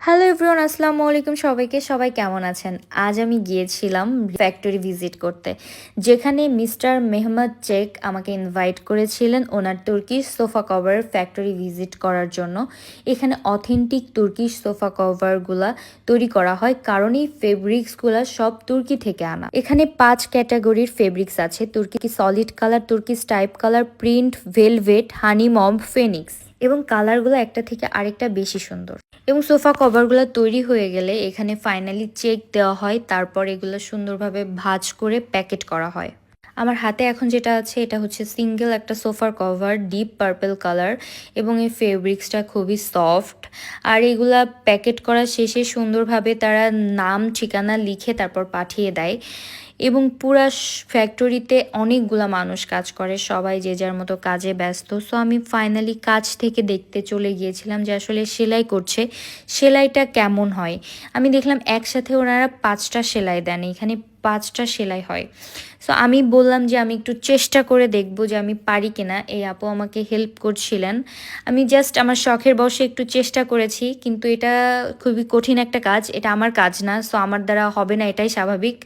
Hello everyone, আসসালামু আলাইকুম সবাইকে। সবাই কেমন আছেন? আজ আমি গিয়েছিলাম ফ্যাক্টরি ভিজিট করতে, যেখানে মিস্টার মেহমদ চেক আমাকে ইনভাইট করেছিলেন ওনার Turkish sofa cover factory visit করার জন্য। এখানে অথেন্টিক তুর্কিশ সোফা কভারগুলা তৈরি করা হয়, কারণ এই ফেব্রিক্সগুলা সব তুর্কি থেকে আনা। এখানে 5 ক্যাটাগরির ফেব্রিক্স আছে: তুর্কি সলিড কালার, তুর্কি স্টাইপ কালার, প্রিন্ট, ভেলভেট, হানি মব, ফেনিক্স, এবং কালারগুলো একটা থেকে আরেকটা বেশি সুন্দর। এবং সোফা কভারগুলো তৈরি হয়ে গেলে এখানে ফাইনালি চেক দেওয়া হয়, তারপর এগুলো সুন্দরভাবে ভাঁজ করে প্যাকেট করা হয়। আমার হাতে এখন যেটা আছে এটা হচ্ছে সিঙ্গেল একটা সোফার কভার, ডিপ পার্পল কালার, এবং এই ফেব্রিক্সটা খুবই সফট। আর এগুলা প্যাকেট করা শেষে সুন্দরভাবে তারা নাম ঠিকানা লিখে তারপর পাঠিয়ে দেয়। এবং পুরা ফ্যাক্টরিতে অনেকগুলা মানুষ কাজ করে, সবাই যে যার মতো কাজে ব্যস্ত। সো আমি ফাইনালি কাজ থেকে দেখতে চলে গিয়েছিলাম যে আসলে সেলাই করছে, সেলাইটা কেমন হয়। আমি দেখলাম একসাথে ওনারা 5টা সেলাই দেন, এখানে 5টা সেলাই হয়। সো আমি বললাম যে আমি একটু চেষ্টা করে দেখবো যে আমি পারি কিনা। এই আপু আমাকে হেল্প করছিলেন। আমি জাস্ট আমার শখের বশে একটু চেষ্টা করেছি, কিন্তু এটা খুবই কঠিন একটা কাজ, এটা আমার কাজ না। সো আমার দ্বারা হবে না, এটাই স্বাভাবিক।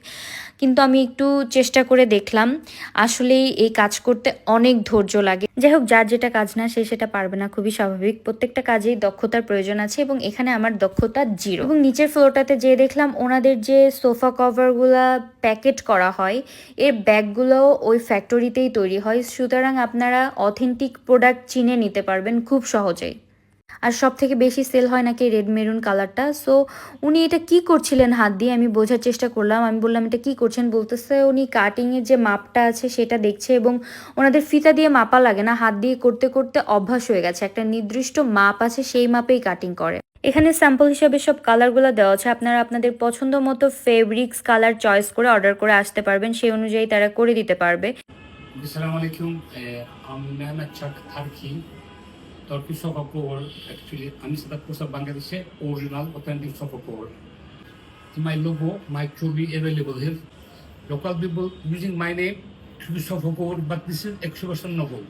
কিন্তু আমি একটু চেষ্টা করে দেখলাম। আসলেই এই কাজ করতে অনেক ধৈর্য লাগে। যাই হোক, যার যেটা কাজ না সে সেটা পারবে না, খুবই স্বাভাবিক। প্রত্যেকটা কাজেই দক্ষতার প্রয়োজন আছে, এবং এখানে আমার দক্ষতা 0। এবং নিচের ফ্লোরটাতে যেয়ে দেখলাম ওনাদের যে সোফা কভারগুলা প্যাকেট করা হয়, এর ব্যাগগুলোও ওই ফ্যাক্টরিতেই তৈরি হয়। সুতরাং আপনারা অথেন্টিক প্রোডাক্ট চিনে নিতে পারবেন খুব সহজেই। আর সব থেকে বেশি সেল হয় নাকি রেড মেরুন কালারটা। সো উনি এটা কি করছিলেন হাত দিয়ে, আমি বোঝার চেষ্টা করলাম। আমি বললাম এটা কি করছেন, বলতেছে উনি কাটিংয়ের যে মাপটা আছে সেটা দেখছে, এবং ওনাদের ফিতা দিয়ে মাপা লাগে না, হাত দিয়ে করতে করতে অভ্যাস হয়ে গেছে। একটা নির্দিষ্ট মাপ আছে, সেই মাপেই কাটিং করে। এখানে স্যাম্পল হিসাবে সব কালারগুলো দেওয়া আছে, আপনারা আপনাদের পছন্দ মতো ফেব্রিক্স কালার চয়েস করে অর্ডার করে আসতে পারবেন, সেই অনুযায়ী তারা করে দিতে পারবে। Assalamu alaikum. I'm Mehmet Chak Tarki. Turkish sofa cover. Actually, I'm Sadat Kosa Bangladesh. Original, authentic sofa cover. My logo, my Chubi available here. Local people using my name, Chubi sofa cover, but this is 100% novel.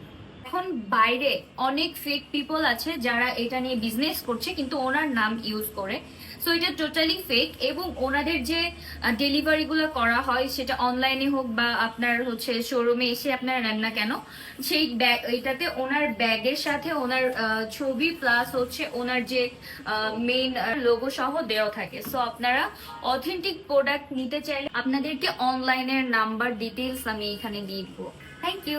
এখন বাইরে অনেক fake people আছে যারা এটা নিয়ে business করছে, কিন্তু ওনার নাম ইউজ করে। সো এটা টোটালি ফেক। এবং ওনাদের যে ডেলিভারি গুলো করা হয়, সেটা অনলাইনে হোক বা আপনার হচ্ছে শোরুমে এসে আপনারা নেন না কেন, সেই ব্যাগ এটাতে ওনার ব্যাগের সাথে ওনার ছবি প্লাস হচ্ছে ওনার যে মেইন লোগো সহ দেওয়া থাকে। সো আপনারা অথেন্টিক প্রোডাক্ট নিতে চাইলে আপনাদেরকে অনলাইনের নাম্বার ডিটেলস আমি এখানে দিয়ে দিব। Thank you.